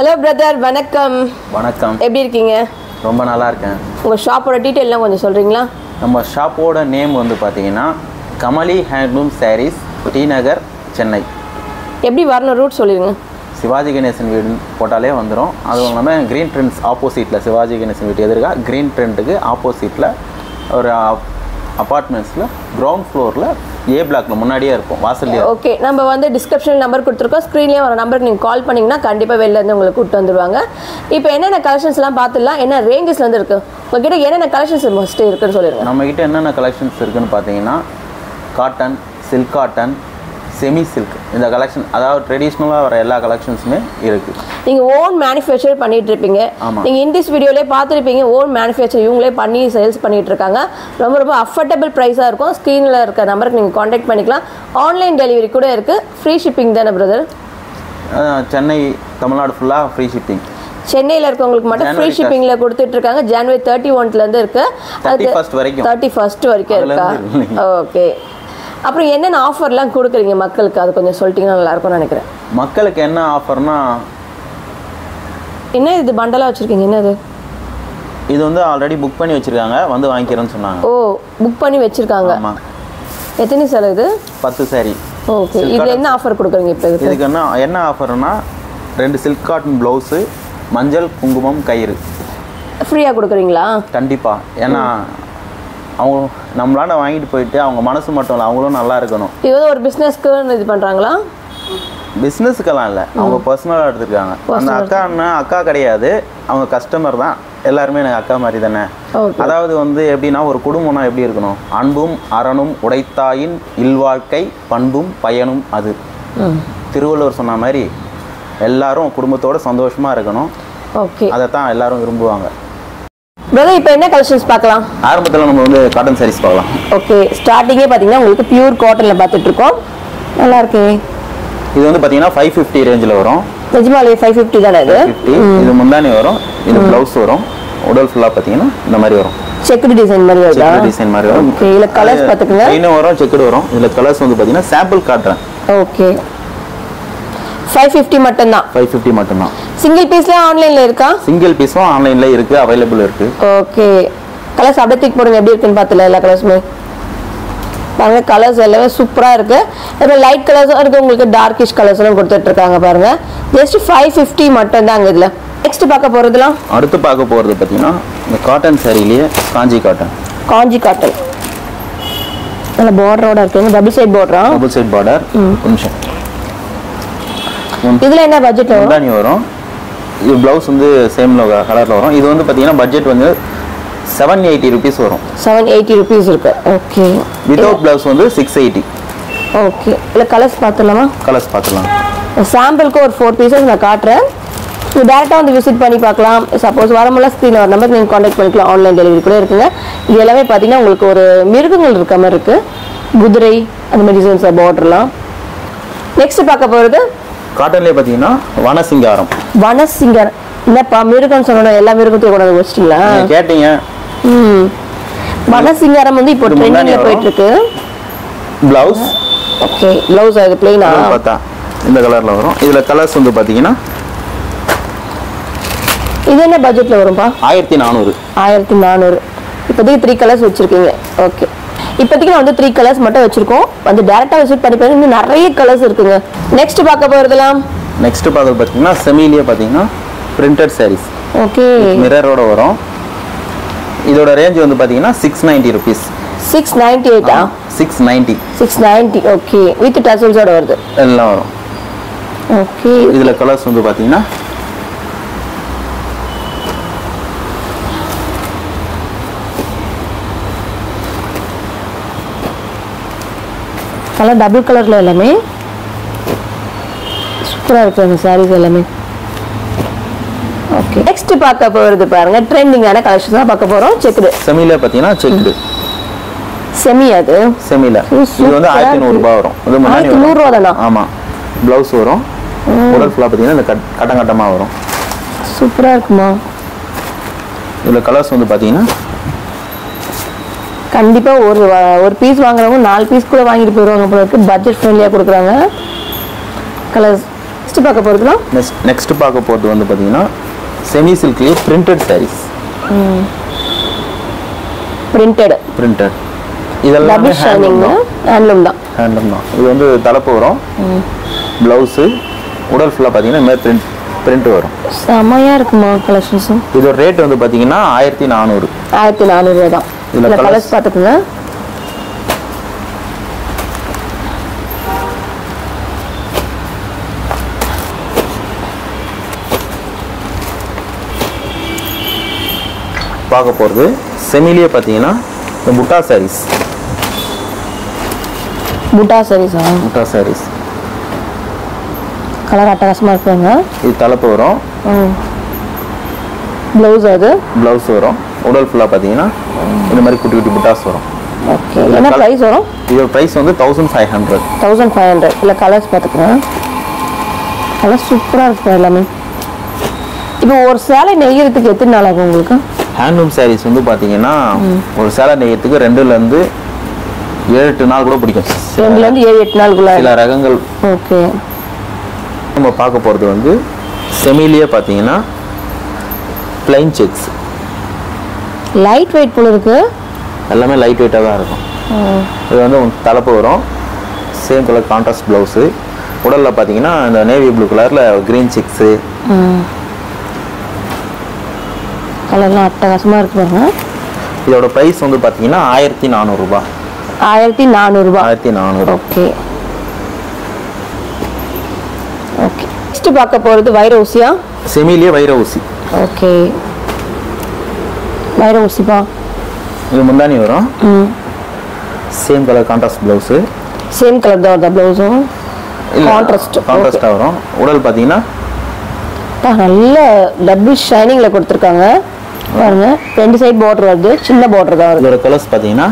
Hello brother, வணக்கம். வணக்கம். எப்படி இருக்கீங்க? ரொம்ப நல்லா இருக்கேன். உங்கள் ஷாப்போட டீட்டெயிலாம் கொஞ்சம் சொல்கிறீங்களா? நம்ம ஷாப்போட நேம் வந்து பார்த்தீங்கன்னா கமலி ஹேண்ட்லூம் சாரீஸ், டி நகர், சென்னை. எப்படி வரணும், ரூட் சொல்லிடுங்க. சிவாஜி கணேசன் வீடு போட்டாலே வந்துடும். அதுவும் இல்லாமல் க்ரீன் ட்ரெண்ட்ஸ் ஆப்போசிட்டில், சிவாஜி கணேசன் வீட்டு எதிர்க்க க்ரீன் ட்ரெண்டுக்கு ஆப்போசிட்டில் ஒரு அப்பார்ட்மெண்ட்ஸில் கிரவுண்ட் ஃப்ளோரில் ஏ பிளாக்ல முன்னாடியே இருக்கும், வாசல்லையே. ஓகே, நம்ம வந்து டிஸ்கிரிப்ஷன் நம்பர் கொடுத்துருக்கோம். ஸ்க்ரீன்லேயே வர நம்பருக்கு நீங்கள் கால் பண்ணிங்கன்னா கண்டிப்பாக வெளிலேருந்து உங்களுக்கு கூப்பிட்டு வந்துடுவாங்க. இப்போ என்னென்ன கலெக்ஷன்ஸ்லாம் பார்த்துடலாம், என்ன ரேஞ்சஸ்லேருந்து இருக்குது உங்ககிட்ட, என்னென்ன கலெக்ஷன்ஸ் மோஸ்ட்டு இருக்குன்னு சொல்லிடுங்க. நம்மக்கிட்ட என்னென்ன கலெக்ஷன்ஸ் இருக்குதுன்னு பார்த்தீங்கன்னா cotton, silk cotton, semi silk, இந்த கலெக்ஷன், அதாவது ட்ரெடிஷ்னலாக வர எல்லா கலெக்ஷன்ஸுமே இருக்குது. நீங்கள் ஓன் மேனுஃபேக்சர் பண்ணிட்டு இருப்பீங்க. நீங்கள் இண்டிஸ் வீடியோலேயே பார்த்துருப்பீங்க, ஓன் மேனுஃபேக்சர் இவங்களே பண்ணி சேல்ஸ் பண்ணிட்டு இருக்காங்க. ரொம்ப ரொம்ப அஃபோர்டபுள் ப்ரைஸாக இருக்கும். ஸ்க்ரீனில் இருக்க நம்பருக்கு நீங்கள் காண்டாக்ட் பண்ணிக்கலாம். ஆன்லைன் டெலிவரி கூட இருக்குது. ஃப்ரீ ஷிப்பிங் தானே பிரதர்? சென்னை, தமிழ்நாடு ஃபுல்லாக ஃப்ரீ ஷிப்பிங். சென்னையில் இருக்கவங்களுக்கு மட்டும் ஃப்ரீ ஷிப்பிங்கில் கொடுத்துட்டு இருக்காங்க. ஜனவரி 31 இருக்கு, 31 வரைக்கும் இருக்கா? ஓகே. அப்புறம் என்னென்ன ஆஃபர்லாம் கொடுக்குறீங்க மக்களுக்கு, அது கொஞ்சம் சொல்லிட்டீங்கன்னா நல்லாயிருக்கும்னு நினைக்கிறேன். மக்களுக்கு என்ன ஆஃபர்னா, என்ன இது பண்டலாக வச்சுருக்கீங்க? என்னது இது வந்து ஆல்ரெடி புக் பண்ணி வச்சுருக்காங்க, வந்து வாங்கிக்கிறேன்னு சொன்னாங்க. ஓ, புக் பண்ணி வச்சுருக்காங்க. ஆமாம். எத்தனை சார் இது? 10 சாரி. ஓகே. இது என்ன ஆஃபர் கொடுக்குறீங்க இப்போ? இதுக்கு என்ன ஆஃபர்னா 2 சில்க் காட்டன் ப்ளவுஸு, மஞ்சள் குங்குமம் கயிறு ஃப்ரீயாக கொடுக்குறீங்களா? கண்டிப்பாக. ஏன்னா அவங்க நம்மளாண்ட வாங்கிட்டு போயிட்டு அவங்க மனசு மட்டும் இல்லை, அவங்களும் நல்லா இருக்கணும். இது வந்து ஒரு பிஸ்னஸ்க்கு இது பண்ணுறாங்களா? பிஸ்னஸுக்கெல்லாம் இல்லை, அவங்க பர்சனலாக எடுத்துருக்காங்க. அந்த அக்கா கிடையாது, அவங்க கஸ்டமர் தான். எல்லாருமே எனக்கு அக்கா மாதிரி தானே. அதாவது வந்து எப்படின்னா, ஒரு குடும்பம்னா எப்படி இருக்கணும், அன்பும் அறனும் உடைத்தாயின் இல்வாழ்க்கை பண்பும் பயனும் அது. திருவள்ளுவர் சொன்ன மாதிரி எல்லாரும் குடும்பத்தோட சந்தோஷமாக இருக்கணும். ஓகே, அதைத்தான் எல்லாரும் விரும்புவாங்க. பிரதர், இப்போ என்ன கலெக்ஷன்ஸ் பார்க்கலாம்? ஆரம்பத்தில் நம்ம வந்து காட்டன் சாரீஸ் பார்க்கலாம். ஓகே, ஸ்டார்டிங்கே பார்த்தீங்கன்னா உங்களுக்கு பியூர் காட்டனில் பார்த்துட்டு இருக்கோம். நல்லா இருக்கு. இது வந்து பார்த்தீங்கன்னா 550 ரேஞ்சில் வரும். நிஜமாலே 550 தானே இது? இது முந்தானி வரும், இது ப்ளவுஸ் வரும். உடல் ஃபுல்லாக பார்த்தீங்கன்னா இந்த மாதிரி வரும், செக்குடு டிசைன் மாதிரி வருதா? டிசைன் மாதிரி வரும். ஓகே, இதில் கலர்ஸ் பார்த்துக்கங்க. இன்னும் வரும், செக்குடு வரும். இதில் கலர்ஸ் வந்து பார்த்தீங்கன்னா சாம்பிள் காட்டுறேன். ஓகே, 550 மட்டும்தான். 550 மட்டும்தான். சிங்கிள் பீஸ்லாம் ஆன்லைனில் இருக்கா? சிங்கிள் பீஸும் ஆன்லைனில் இருக்குது, அவைலபிள் இருக்குது. ஓகே, கலர்ஸ் அப்படியே தூக்கி போடுங்க, எப்படி இருக்குன்னு பார்த்துல. எல்லா கலர்ஸுமே பாருங்க, கலர்ஸ் எல்லாமே சூப்பராக இருக்குது. இப்போ லைட் கலர்ஸும் இருக்குது, உங்களுக்கு டார்க்கிஷ் கலர்ஸ்லாம் கொடுத்துட்ருக்காங்க பாருங்கள். ஜஸ்ட் 550 மட்டும்தாங்க. இதில் நெக்ஸ்ட் பார்க்க போகிறதுலாம், அடுத்து பார்க்க போகிறது பார்த்தீங்கன்னா இந்த காட்டன் சாரிலேயே காஞ்சி காட்டன். காஞ்சி காட்டன் நல்ல பார்டரோட இருக்குங்க, டபுள் சைட் பார்டரா? Double side border. நிமிஷம். இதில் என்ன பட்ஜெட் வரும்? முந்தானி வரும். இது ப்ளவுஸ் வந்து சேம்ல கலரில் வரும். இது வந்து பார்த்தீங்கன்னா பட்ஜெட் வந்து 780 rupees வரும். 780 rupees இருக்கு. ஓகே. வித்தவுட் ப்ளவுஸ் வந்து 680. ஓகே, இல்லை கலர்ஸ் பார்த்துடலாமா? கலர்ஸ் பார்த்துடலாம். சாம்பிளுக்கு ஒரு 4 பீசஸ் நான் காட்டுறேன். நீங்கள் டேரெக்டாக வந்து விசிட் பண்ணி பார்க்கலாம். சப்போஸ் வரமுள்ள ஸ்க்ரீனில் ஒரு நம்பருக்கு நீங்கள் காண்டாக்ட் பண்ணிக்கலாம். ஆன்லைன் டெலிவரி கூட இருக்குங்க. இது எல்லாமே பார்த்தீங்கன்னா உங்களுக்கு ஒரு மிருகங்கள் இருக்க மாதிரி இருக்குது, குதிரை அந்த மாதிரி டிசைன்ஸ் பார்டர்லாம். நெக்ஸ்ட் பார்க்க போகிறது காட்டன்லேயே பார்த்தீங்கன்னா வனசிங்காரம். வனசிங்காரம் என்னப்பா, மிருகம் சொன்னோம், எல்லா மிருகத்தையும் கொண்டு வந்து வச்சிட்டீங்களா? கேட்டீங்க. வனசிங்காரம் வந்து இப்போ ட்ரெண்டிங்ல போயிட்டு இருக்கு. ப்ளவுஸ். ஓகே, ப்ளவுஸ் அது ப்ளைனா பார்த்தா இந்த கலர்ல வரும். இதுல கலர்ஸ் வந்து பாத்தீங்கன்னா இது என்ன பட்ஜெட்ல வரும்பா? 1400. 1400. இப்போதைக்கு 3 கலர்ஸ் வச்சிருக்கீங்க. ஓகே, இப்போதைக்கு நான் வந்து 3 கலர்ஸ் மட்டும் வச்சிருக்கோம். வந்து டேரக்டா விசிட் பண்ணி பாருங்க, இன்னும் நிறைய கலர்ஸ் இருக்குங்க. நெக்ஸ்ட் பார்க்க போறதெல்லாம், நெக்ஸ்ட் பார்க்க பாத்தீங்கன்னா செமிலியே பாத்தீங்கன்னா பிரிண்டட் சாரீஸ். ஓகே, மிரரோட வரும். இதோட ரேஞ்ச் வந்து பாத்தீங்கன்னா 690 rupees. 698 690. 690. ஓகே, வித் டசல்ஸோட வருது, எல்லாம் வரும். ஓகே, இதுல கலர்ஸ் வந்து பாத்தீங்கன்னா கலர் டபுள் கலர்ல எல்லாமே சூப்பரா இருக்கு அந்த சாரீஸ் எல்லாமே. ஓகே, நெக்ஸ்ட் பார்க்க போறது பாருங்க, ட்ரெண்டிங்கான கலெக்ஷன் தான் பார்க்க போறோம். செக்குடு செமில பாத்தீங்கன்னா செக்குடு செமி. அது செமில இது வந்து 1100 ரூபாய் வரும். இது முன்னாடி 1100 ரூபாய் தானா? ஆமா, ப்ளவுஸ் வரும். உடல் ஃபுல்லா பாத்தீங்கன்னா இந்த கட்டம் கட்டமா வரும். சூப்பரா இருக்குமா? இதுல கலர்ஸ் வந்து பாத்தீங்கன்னா கண்டிப்பா ஒரு பீஸ் வாங்குறவங்க 4 பீஸ் கூட வாங்கிட்டு போயிடுவாங்க போல இருக்கு. பட்ஜெட் ஃப்ரெண்ட்லியா கொடுக்குறாங்க. கலர்ஸ் நெக்ஸ்ட் பார்க்க போறதுனா நெக்ஸ்ட் பார்க்க போறது வந்து பாத்தீங்கன்னா செமி சில்க்லயே பிரிண்டட் sarees. பிரிண்டட் இதெல்லாம் ஹேண்ட்லூம் தான். இது வந்து தலைப்பு வரும், பிளவுஸ், உடல் ஃபுல்லா பாத்தீங்கன்னா இந்த மாதிரி பிரிண்ட் வரும். செமையா இருக்குமா கலெக்ஷன்ஸ். இதோட ரேட் வந்து பாத்தீங்கன்னா 1400. 1400 தான். இதுல கலர்ஸ் பாத்துக்கங்க. பார்க்க போகிறது செமிலியே பார்த்தீங்கன்னா இந்த புட்டா சாரீஸ். புட்டா சாரீஸ் கலர் அட்டகாசமாக இருப்பாங்க. இது தலைப்பு வரும், ப்ளவுஸ் வரும், உடல் ஃபுல்லாக பார்த்தீங்கன்னா இந்த மாதிரி குட்டி குட்டி புட்டாஸ் வரும். ஓகே, என்ன ப்ரைஸ் வரும்? இதோட ப்ரைஸ் வந்து 1500. 1500. இல்லை கலர்ஸ் பார்த்துக்கலாம். கலர் சூப்பராக இருக்கும் எல்லாமே. இப்போ ஒரு சேலை நெய்யறதுக்கு எத்தனை நாள் ஆகும் உங்களுக்கு? ஹேண்ட்லூம் சாரீஸ் வந்து பார்த்தீங்கன்னா ஒரு சேலை நெய்யறதுக்கு 2லேருந்து 7-8 நாள் கூட பிடிக்கும். 2லேருந்து 7-8 நாளுக்குள்ள சில ரகங்கள். ஓகே, நம்ம பார்க்க போகிறது வந்து செமிலியே பார்த்தீங்கன்னா பிளைன் செக்ஸ். லைட் வெயிட் போல இருக்கு. எல்லாமே லைட் வெயிட்டாக தான் இருக்கும். இது வந்து தலைப்பு வரும், சேம் கலர் கான்ட்ராஸ்ட் ப்ளவுஸு, உடலில் பார்த்தீங்கன்னா இந்த நேவி ப்ளூ கலரில் க்ரீன் செக்ஸு. கலர்லாம் அட்டகாசமாக இருக்கு பாருங்க. இதோட ப்ரைஸ் வந்து பார்த்தீங்கன்னா 1400 ரூபாய். 1400. Okay okay. நெக்ஸ்ட் பார்க்க போகிறது வைர ஊசியா? செமிலியே வைர ஊசி. ஓகே, வைர ஊசிப்பா. இது முந்தானி வரும், same colour contrast blouse. Same colour தான் வருதா ப்ளவுஸும்? கான்ட்ராஸ்டாக வரும். உடல் பார்த்தீங்கன்னா நல்ல டபுள் ஷைனிங்கில் கொடுத்துருக்காங்க பாருங்க. 2 சைடு பார்டர் வருது, சின்ன பார்டர் தான் வருது. இதோட கலர்ஸ் பார்த்தீங்கன்னா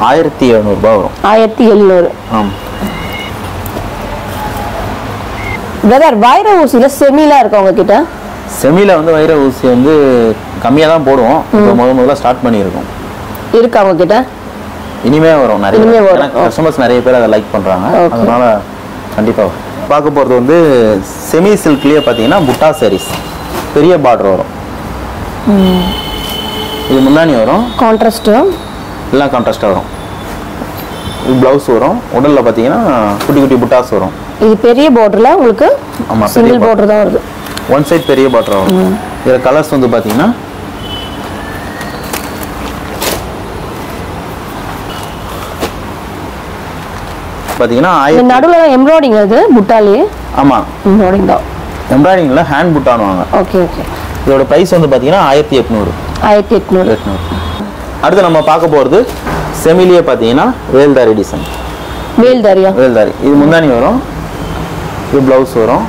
1700 ரூபாய் வரும். 1700. ஆமாம் பிரதர், வைர ஊசியில செமிலா இருக்கு உங்ககிட்ட? செமில வந்து வைர ஊசி வந்து கம்மியாக தான் போடுவோம். இப்போ முதல்ல ஸ்டார்ட் பண்ணியிருக்கோம். இருக்கா உங்ககிட்ட? இனிமே வரும். நிறைய கஸ்டமர்ஸ் நிறைய பேர் அதை லைக் பண்ணுறாங்க, அதனால கண்டிப்பாக பார்க்க போகிறது வந்து செமி சில்க்லேயே பார்த்தீங்கன்னா புட்டா சாரீஸ். பெரிய பார்டர் வரும், இது முந்தானி வரும், கான்ட்ராஸ்ட்டு எல்லாம் கான்ட்ராஸ்டாக வரும். இது ப்ளவுஸ் வரும், உடலில் பார்த்தீங்கன்னா குட்டி குட்டி புட்டாஸ் வரும். இது பெரிய பார்டரில் உங்களுக்கு? ஆமாம், சிங்கிள் பார்டர் தான் வருது. ஒன் சைட் பெரிய பார்டர் வரும். இதில் கலர்ஸ் வந்து பார்த்தீங்கன்னா நடுவுல எம்ப்ராய்டிங் அது புட்டாலே. ஆமா, எம்ப்ராய்டிங் தான். எம்ப்ராய்டிங்ல ஹேண்ட் புட்டானுவாங்க. Okay okay. இதோட பிரைஸ் வந்து பாத்தீங்கன்னா 1800. 1800. அடுத்து நம்ம பார்க்க போறது செமிலியே பாத்தீங்கன்னா வேல்தாரி டிசைன். வேல்தாரியா? வேல்தாரி. இது முந்தானி வரும், இது ப்ளவுஸ் வரும்,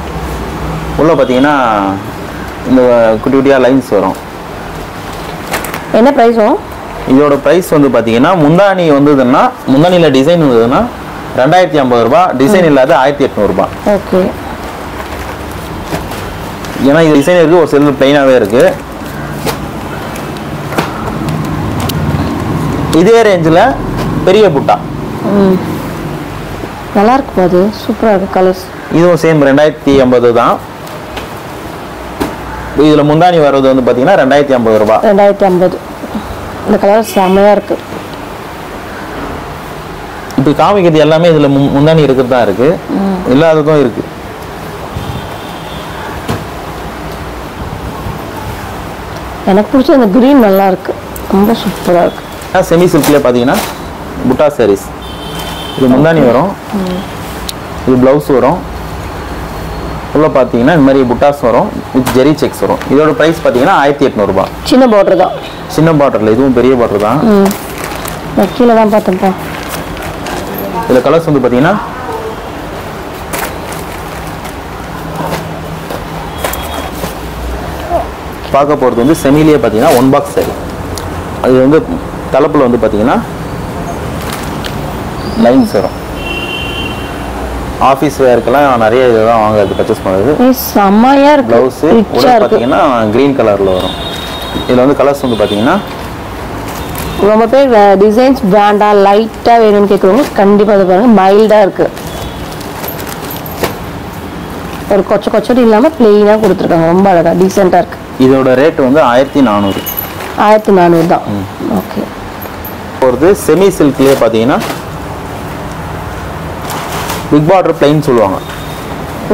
உள்ள பாத்தீங்கன்னா இந்த குட்டி குட்டியா லைன்ஸ் வரும். என்ன பிரைஸ் வரும்? இதோட பிரைஸ் வந்து பாத்தீங்கன்னா முந்தானி வந்ததுன்னா, முந்தானில டிசைன் வந்ததுன்னா 2050 ரூபாய், டிசைன் இல்லாத 1800 ரூபாய். ஓகே. ஏன்னா இது டிசைன் இருக்கு, ஒரு சில பிளைனாவே இருக்கு. இதே ரேஞ்சில் பெரிய புட்டா நல்லா இருக்கு, அது சூப்பரா இருக்கு. கலர்ஸ் இதுவும் சேம் 2050 தான். இதுல முந்தானி வர்றது வந்து பாத்தீங்கன்னா 2050 ரூபாய். 2050. இந்த கலர் செமையா இருக்கு. இப்போ காமிக்கிறது எல்லாமே இதுல முந்தானி இருக்கிறது தான் இருக்கு, இல்லாததும் இருக்கு. எனக்கு பிடிச்ச அந்த கிரீன் நல்லா இருக்கு, ரொம்ப சூப்பரா இருக்கு. செமி சில்க்ல பாத்தீங்கன்னா புட்டா சாரீஸ். இது முந்தானி வரும், இது பிளவுஸ் வரும், உள்ள பாத்தீங்கன்னா இந்த மாதிரி புட்டாஸ் வரும், வித் ஜெரி செக்ஸ் வரும். இதோட பிரைஸ் பாத்தீங்கன்னா 1800 ரூபாய். சின்ன பார்டர் தான். சின்ன பார்டர்ல, இதுவும் பெரிய பார்டர் தான். நான் கீழே தான் பார்த்தேன்ப்பா. இதுல கலர்ஸ் வந்து பாத்தீங்கன்னா பார்க்க போறது வந்து செமிலியே பாத்தீங்கன்னா 1 பாக்ஸ் சாரி. அது வந்து தலைப்புல வந்து பாத்தீங்கன்னா லைன்ஸ் வரும். ஆஃபீஸ் வேர்க்கெல்லாம் நிறைய இதெல்லாம் வாங்குறது, பர்ச்சேஸ் பண்ணுறது. செம்மையா இருக்கு. ப்ளவுஸ் உடல் பார்த்தீங்கன்னா க்ரீன் கலரில் வரும். இதில் வந்து கலர்ஸ் வந்து பார்த்தீங்கன்னா ரொம்ப பேர் டிசைன்ஸ் பிராண்டாக லைட்டாக வேணும்னு கேட்குறவங்க கண்டிப்பாக அதை பாருங்கள், மைல்டாக இருக்குது. ஒரு கொச்சடி இல்லாமல் பிளெயினாக கொடுத்துருக்காங்க, ரொம்ப அழகாக டீசெண்டாக இருக்குது. இதோட ரேட் வந்து 1400. 1400 தான். ஓகே. போகிறது செமி சில்க்லேயே பார்த்தீங்கன்னா பிக் பார்டர் பிளைன் சொல்லுவாங்க.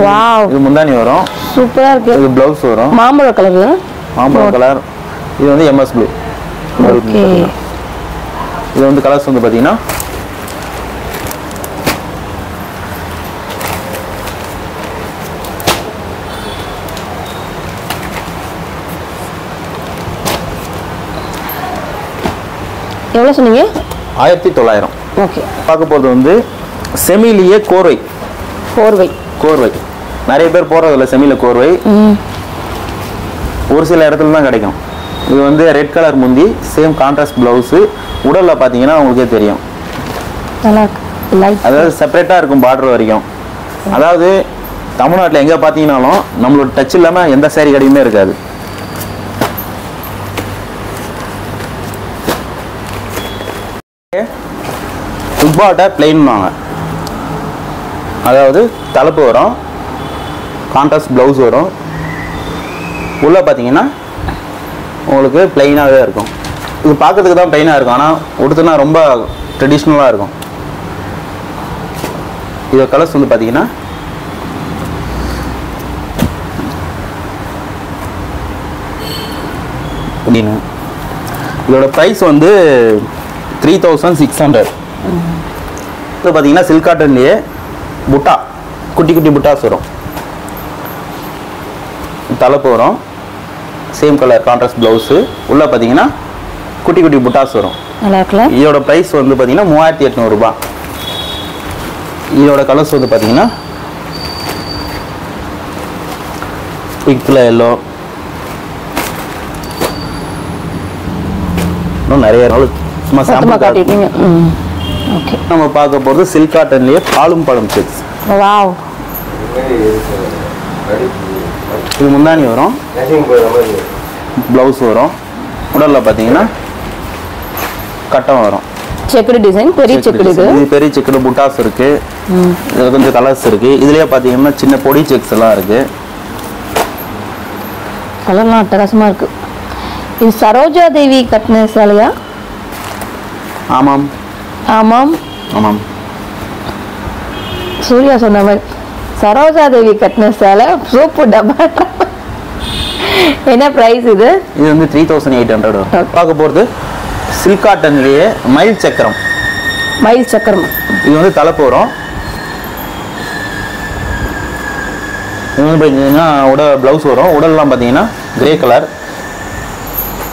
வாவ், இது முந்தானி வரும், சூப்பராக இருக்குது. இது ப்ளவுஸ் வரும், மாம்பழ கலர். மாம்பழ கலர். இது வந்து எம்எஸ் ப்ளூ. ஓகே. இது வந்து கலர்ஸ் வந்து பார்த்தீங்கன்னா எவ்வளோ சொன்னீங்க? 1900. ஓகே. பார்க்க போகிறது வந்து செமிலியே கோர்வை. கோர்வை நிறைய பேர் போடுறதில்ல செமியில் கோர்வை, ஒரு சில இடத்துல தான் கிடைக்கும். இது வந்து ரெட் கலர் முந்தி, சேம் கான்ட்ராஸ்ட் ப்ளவுஸு. உடலில் பார்த்தீங்கன்னா உங்களுக்கே தெரியும், அதாவது செப்பரேட்டாக இருக்கும் பார்டர் வரைக்கும். அதாவது தமிழ்நாட்டில் எங்கே பார்த்தீங்கன்னாலும் நம்மளோட டச் இல்லாமல் எந்த சேரீ கடையுமே இருக்காது. துப்பாட்டை பிளெயின்வாங்க, அதாவது தலைப்பு வரும், கான்ட்ராஸ்ட் ப்ளவுஸ் வரும். உள்ளே பார்த்தீங்கன்னா உங்களுக்கு பிளெயினாகவே இருக்கும். இது பார்க்கறதுக்கு தான் பிளெயினாக இருக்கும், ஆனால் உடுத்துனா ரொம்ப ட்ரெடிஷ்னலாக இருக்கும். இதோட கலர்ஸ் வந்து பார்த்தீங்கன்னா இதோட ப்ரைஸ் வந்து 3600. இது பார்த்தீங்கன்னா சில்க் காட்டன்லேயே புட்டா, குட்டி குட்டி புட்டாஸ் வரும், தலைப்பு வரும், சேம் கலர் கான்ட்ராஸ்ட் ப்ளவுஸு. உள்ளே பார்த்தீங்கன்னா குட்டி குட்டி புட்டாஸ் வரும். இதோட ப்ரைஸ் வந்து பார்த்தீங்கன்னா 3800 ரூபாய். இதோட கலர்ஸ் வந்து பார்த்தீங்கன்னா பிங்க்ல எல்லோ, இன்னும் நிறைய நாள் சும்மா சாம்பிள் காட்டிட்டீங்க. ஓகே. நம்ம பார்க்க போகிறது சில்க் காட்டன்லேயே பாலும் பழம் செக்ஸ். வாவ். இது முந்தானி வரும், ப்ளவுஸ் வரும். உடலில் பார்த்தீங்கன்னா கட்டம் வரும், செக்குடு டிசைன், பெரிய செக்குடு. இது பெரிய செக்குடு புட்டாஸ் இருக்கு. இதில் கொஞ்சம் கலர்ஸ் இருக்கு. இதுலயே பார்த்தீங்கன்னா சின்ன பொடி செக்ஸ் எல்லாம் இருக்கு. கலர்லாம் அட்டகாசமா இருக்கு. இது சரோஜா தேவி கட்டின சேலையா? ஆமாம் ஆமாம் ஆமாம். சூர்யா சொன்ன மாதிரி சரோஜா தேவி கட்டின சேலை, சூப்பு டப்பா. என்ன பிரைஸ் இது? இது வந்து 3800. பார்க்க போகிறது சில்க் காட்டன்லேயே மயில் சக்கரம். மயில் சக்கரம். இது வந்து தலைப்பு வரும். இது வந்து பார்த்தீங்கன்னா ப்ளவுஸ் வரும். உடல்லாம் பார்த்தீங்கன்னா கிரே கலர்.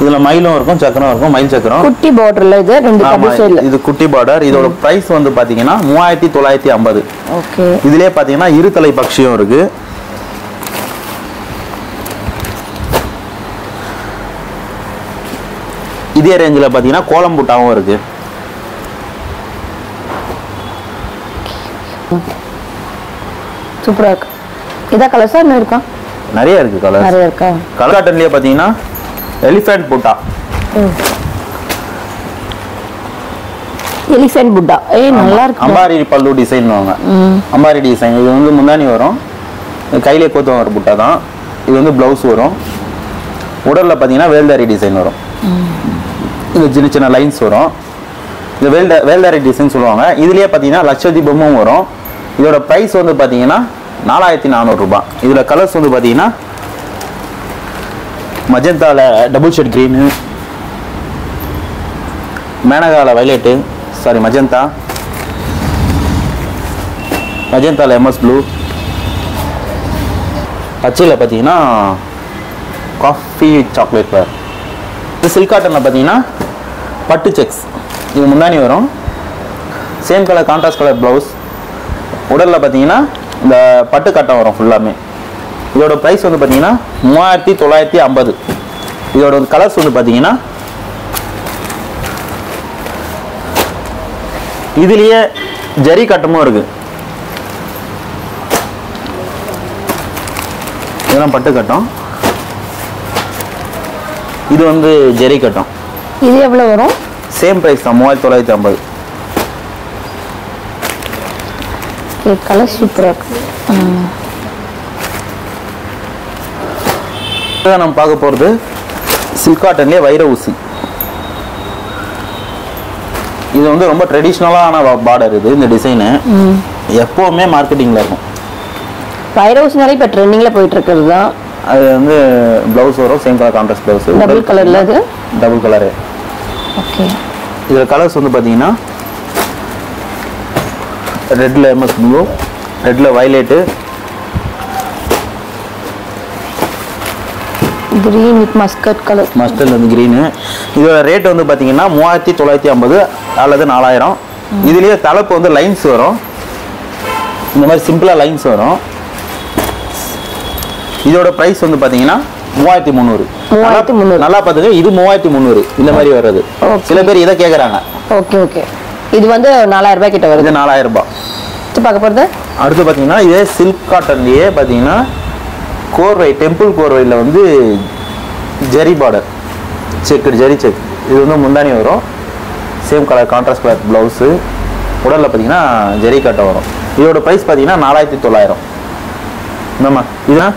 இதில் மயிலும் இருக்கும், சக்கரம் இருக்கும். மயில் சக்கரம் குட்டி பார்டர்ல இது ரெண்டு கலர்ஸ்ல. இது குட்டி பார்டர். இதோட பிரைஸ் வந்து பார்த்தீங்கன்னா 3950. ஓகே. இதுலயே பார்த்தீங்கன்னா இருதலை பக்ஷியும் இருக்கு. இதே ரேஞ்சில் பார்த்தீங்கன்னா கோலம் புட்டாவும் இருக்கு. சூப்பரா இருக்கு. இதா கலர்ஸா என்ன இருக்கா? நிறைய இருக்கு கலர். நிறைய இருக்கா? கலர் காட்டன்லயே பார்த்தீங்கன்னா எலிஃபென்ட் புட்டா. எலிஃபென்ட் புட்டா. நல்லா இருக்கு. அம்பாரி பல்லு டிசைன் வாங்க. அம்பாரி டிசைன். இது வந்து முந்தானி வரும், கையிலே கோத்தம் வர புட்டா தான். இது வந்து ப்ளவுஸ் வரும். உடல்ல பார்த்தீங்கன்னா வேல்தாரி டிசைன் வரும். இது சின்ன சின்ன லைன்ஸ் வரும். இது வேல்தாரி டிசைன் சொல்லுவாங்க. இதுலயே பார்த்தீங்கன்னா லட்சதீபமும் வரும். இதோட ப்ரைஸ் வந்து பார்த்தீங்கன்னா 4400 ரூபாய். இதுல கலர்ஸ் வந்து பார்த்தீங்கன்னா மஜந்தால டபுள் ஷேட் கிரீனு, மேனகால வைலெட்டு, சாரி மஜந்தா, மஜந்தால எம்எஸ் ப்ளூ, பச்சையில் பார்த்தீங்கன்னா காஃபி சாக்லேட் கலர். இது சில்க் காட்டனில் பார்த்தீங்கன்னா பட்டு செக்ஸ். இது முந்தானி வரும், same colour contrast colour blouse. உடலில் பார்த்தீங்கன்னா இந்த பட்டு கட்டம் வரும் ஃபுல்லாமே. இதோட ப்ரைஸ் வந்து பார்த்தீங்கன்னா 3950. இதோட கலர்ஸ் வந்து பார்த்தீங்கன்னா இதுலேயே ஜரி கட்டமும் இருக்கு. இதெல்லாம் பட்டு கட்டம். இது வந்து ஜரி கட்டம். இது எவ்வளோ வரும்? சேம் ப்ரைஸ் தான் 3950. கலர் சூப்பராக இருக்கு. நம்ம பார்க்க போகிறது சில்க் காட்டன்லேயே வைர ஊசி. இது வந்து ரொம்ப ட்ரெடிஷ்னலான பார்டர். இது இந்த டிசைனு எப்போவுமே மார்க்கெட்டிங்கில் இருக்கும். வைர ஊசினாலே இப்போ ட்ரெண்டிங்கில் போயிட்டு இருக்கிறது தான். அது வந்து ப்ளவுஸ் வரும், same colour contrast blouse, double கலரில். அது டபுள் கலரு. ஓகே. இதில் கலர்ஸ் வந்து பார்த்தீங்கன்னா ரெட்டில் எம்எஸ் ப்ளூ, ரெட்டில் violet, green with muscat colour. Mustard வந்து க்ரீனு. இதோட ரேட் வந்து பார்த்தீங்கன்னா 3950 அல்லது 4000. இதுலேயே தலைப்பு வந்து லைன்ஸ் வரும், இந்த மாதிரி சிம்பிளாக லைன்ஸ் வரும். இதோட ப்ரைஸ் வந்து பார்த்தீங்கன்னா 3300. நல்லா பார்த்துங்க, இது 3300 இந்த மாதிரி வர்றது. சில பேர் இதை கேட்குறாங்க. Okay okay. இது வந்து 4000 ரூபாய் கிட்ட வருது. 4000 ரூபாய். பார்க்க போகிறது அடுத்து பார்த்தீங்கன்னா இதே சில்க் காட்டன்லேயே பார்த்தீங்கன்னா கோர்வை, டெம்பிள் கோர்வையில் வந்து ஜெரி பார்டர், செக்குடு ஜெரி செக். இது வந்து முந்தானி வரும், same colour contrast colour blouse, உடலில் பார்த்தீங்கன்னா ஜெரி கட்டை வரும். இதோட ப்ரைஸ் பார்த்தீங்கன்னா 4900. என்னம்மா இதுனா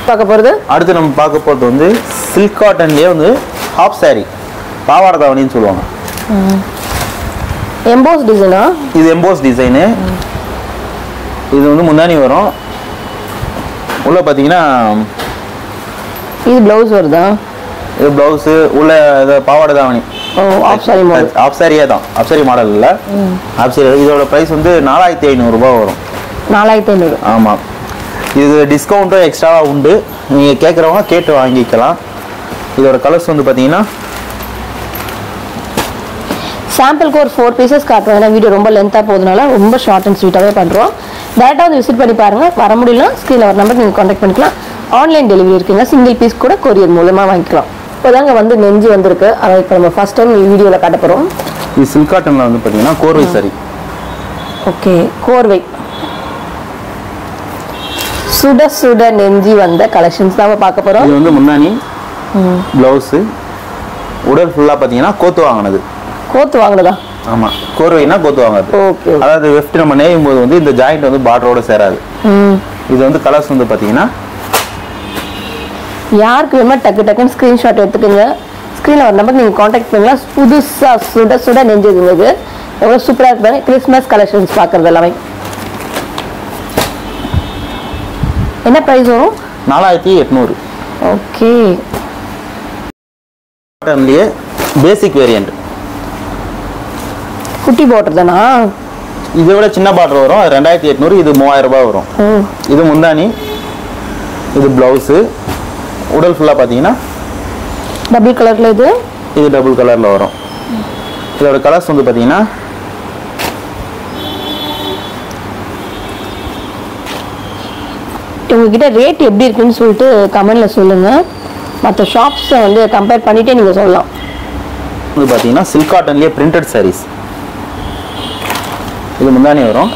பார்க்க போகிறது. அடுத்து நம்ம பார்க்க போகிறது வந்து சில்க் காட்டன்லேயே வந்து ஹாஃப் சாரி, பாவாடை தாவணின்னு சொல்லுவாங்க. எம்போஸ் டிசைனா? இது எம்போஸ் டிசைனு. இது வந்து முந்தானி வரும், உள்ள பார்த்தீங்கன்னா இது ப்ளவுஸ் வருதா? இது ப்ளவுஸு, உள்ள இது பாவாடை தாவணி. Half sari model. ஆஃப் சாரியே தான், ஆஃப் சாரி மாடல் இல்லை, ஆஃப் சாரி. இதோட ப்ரைஸ் வந்து 4500 ரூபாய் வரும். 4500. ஆமாம். இது டிஸ்கவுண்ட்டும் எக்ஸ்ட்ராவாக உண்டு, நீங்கள் கேட்குறவங்க கேட்டு வாங்கிக்கலாம். இதோட கலர்ஸ் வந்து பார்த்தீங்கன்னா சாம்பிளுக்கு ஒரு 4 பீசஸ் காட்டுறோம். ஏன்னா வீடியோ ரொம்ப லென்த்தாக போகுதுனால ரொம்ப ஷார்ட் அண்ட் ஸ்வீட்டாகவே பண்ணுறோம். டேரெக்டாக வந்து விசிட் பண்ணி பாருங்கள். வர முடியல ஸ்க்ரீனில் ஒரு நம்பர் நீங்கள் கான்டாக்ட் பண்ணிக்கலாம். ஆன்லைன் டெலிவரி இருக்குங்க, சிங்கிள் பீஸ் கூட கொரியர் மூலமாக வாங்கிக்கலாம். இப்போ தாங்க வந்து நெஞ்சு வந்திருக்கு, அதை இப்போ நம்ம ஃபஸ்ட் டைம் வீடியோவில் காட்ட போகிறோம். இது சில்க் காட்டனில் வந்து பார்த்தீங்கன்னா கோர்வை சாரி. ஓகே, கோர்வை சுட சுட நெஞ்சி வந்த கலெக்ஷன்ஸ் தான் பார்க்க போகிறோம். இது வந்து முந்தானி, ப்ளவுஸு, உடல் ஃபுல்லாக பார்த்தீங்கன்னா கோத்து வாங்கினது. கோத்து வாங்கினதா? ஆமாம், கோர்வைனா கோத்து வாங்குறது. ஓகே. அதாவது வெஃப்ட் நம்ம நெய்யும் போது வந்து இந்த ஜாயிண்ட் வந்து பார்டரோட சேராது. இது வந்து கலர்ஸ் வந்து பார்த்தீங்கன்னா யாருக்கு வேணுமா டக்கு டக்குன்னு ஸ்க்ரீன்ஷாட் எடுத்துக்கோங்க. ஸ்க்ரீனில் ஒரு நம்பர் நீங்கள் காண்டாக்ட் பண்ணலாம். புதுசாக சுட சுட நெஞ்சுதுங்க. இது எவ்வளோ சூப்பராக இருப்பாங்க. கிறிஸ்மஸ் கலெக்ஷன்ஸ் பார்க்குறது எல்லாமே. என்ன ப்ரைஸ் வரும்? 4800. ஓகே. காட்டன்லேயே பேசிக் வேரியண்ட், குட்டி பார்டர் தானா? இதை விட சின்ன பார்டர் வரும், 2800. இது 3000 ரூபாய் வரும். இது முந்தானி, இது ப்ளவுஸு, உடல் ஃபுல்லாக பார்த்தீங்கன்னா டபுள் கலரில். இது டபுள் கலரில் வரும். இதோட கலர்ஸ் வந்து பார்த்தீங்கன்னா உங்ககிட்ட ரேட் எப்படி இருக்குன்னு சொல்லிட்டு கமெண்ட்ல சொல்லுங்க. மற்ற ஷாப்ஸை வந்து கம்பேர் பண்ணிட்டே நீங்கள் சொல்லலாம். இது பார்த்தீங்கன்னா சில்க் காட்டன்லேயே பிரிண்டட் சாரீஸ். இது முந்தானி வரும்,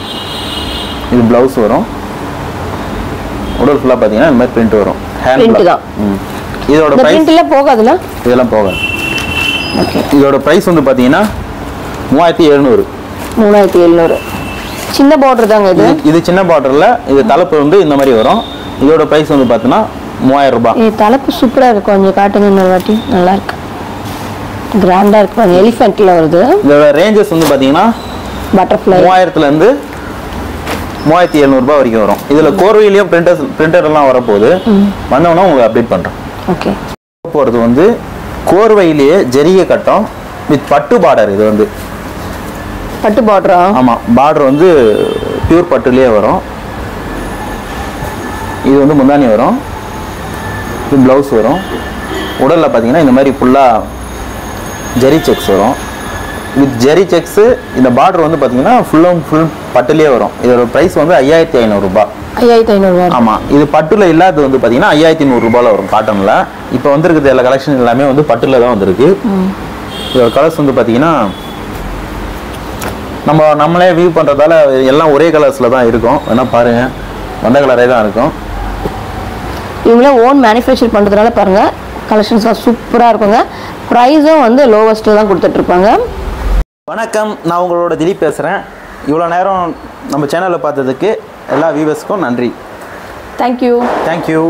இது ப்ளவுஸ் வரும், உடல் ஃபுல்லாக பார்த்தீங்கன்னா இந்த மாதிரி பிரிண்ட் வரும். பிரிண்ட் தான். இதோட பிரிண்ட் எல்லாம் போகாதுல? இதெல்லாம் போகாது. ஓகே. இதோட ப்ரைஸ் வந்து பார்த்தீங்கன்னா 3700. 3700. சின்ன பார்டர் தாங்க இது. இது சின்ன பார்டரில் இது தலைப்பு வந்து இந்த மாதிரி வரும். இதோட ப்ரைஸ் வந்து பார்த்தீங்கன்னா 3000 ரூபாய். தலைப்பு சூப்பராக இருக்கும், கொஞ்சம் காட்டுங்க இன்னொரு வாட்டி. நல்லா இருக்கு, கிராண்டாக இருக்கு. எலிஃபென்ட்டில் வருது. இதோட ரேஞ்சஸ் வந்து பார்த்தீங்கன்னா பட்டர்ஃப்ளை 3000லேருந்து 3700 ரூபாய் வரைக்கும் வரும். இதில் கோர்வையிலையும் பிரிண்டர் எல்லாம் வரப்போகுது, வந்தோன்னா உங்களுக்கு அப்டேட் பண்ணுறேன். ஓகே. போகிறது வந்து கோர்வையிலேயே ஜெரிகை கட்டம் வித் பட்டு பார்டர். இது வந்து பட்டு பார்டரா? ஆமாம், பார்டர் வந்து பியூர் பட்டுலேயே வரும். இது வந்து முந்தானி வரும், இது ப்ளவுஸ் வரும். உடலில் பார்த்தீங்கன்னா இந்த மாதிரி ஃபுல்லாக ஜெரி செக்ஸ் வரும். வித் ஜெரி செக்ஸு இந்த பார்டர் வந்து பார்த்தீங்கன்னா ஃபுல் பட்டுலேயே வரும். இதோட ப்ரைஸ் வந்து 5500 ரூபாய். 5500. ஆமாம், இது பட்டுல இல்லாதது வந்து பார்த்தீங்கன்னா 5100 ரூபாயில் வரும் காட்டனில். இப்போ வந்துருக்குது எல்லா கலெக்ஷன் எல்லாமே வந்து பட்டுல தான் வந்திருக்கு. இதோட கலர்ஸ் வந்து பார்த்தீங்கன்னா நம்மளே வியூ பண்ணுறதால எல்லாம் ஒரே கலர்ஸில் தான் இருக்கும். வேணா பாருங்கள், வந்த கலரே தான் இருக்கும். இவங்களே ஓன் மேனுஃபேக்சர் பண்ணுறதுனால பாருங்கள் கலெக்ஷன்ஸ்லாம் சூப்பராக இருக்குங்க. ப்ரைஸும் வந்து லோவஸ்ட்டில் தான் கொடுத்துட்ருப்பாங்க. வணக்கம், நான் உங்களோட திலீப் பேசுகிறேன். இவ்வளோ நேரம் நம்ம சேனலில் பார்த்ததுக்கு எல்லா வியூவர்ஸ்க்கும் நன்றி. தேங்க்யூ.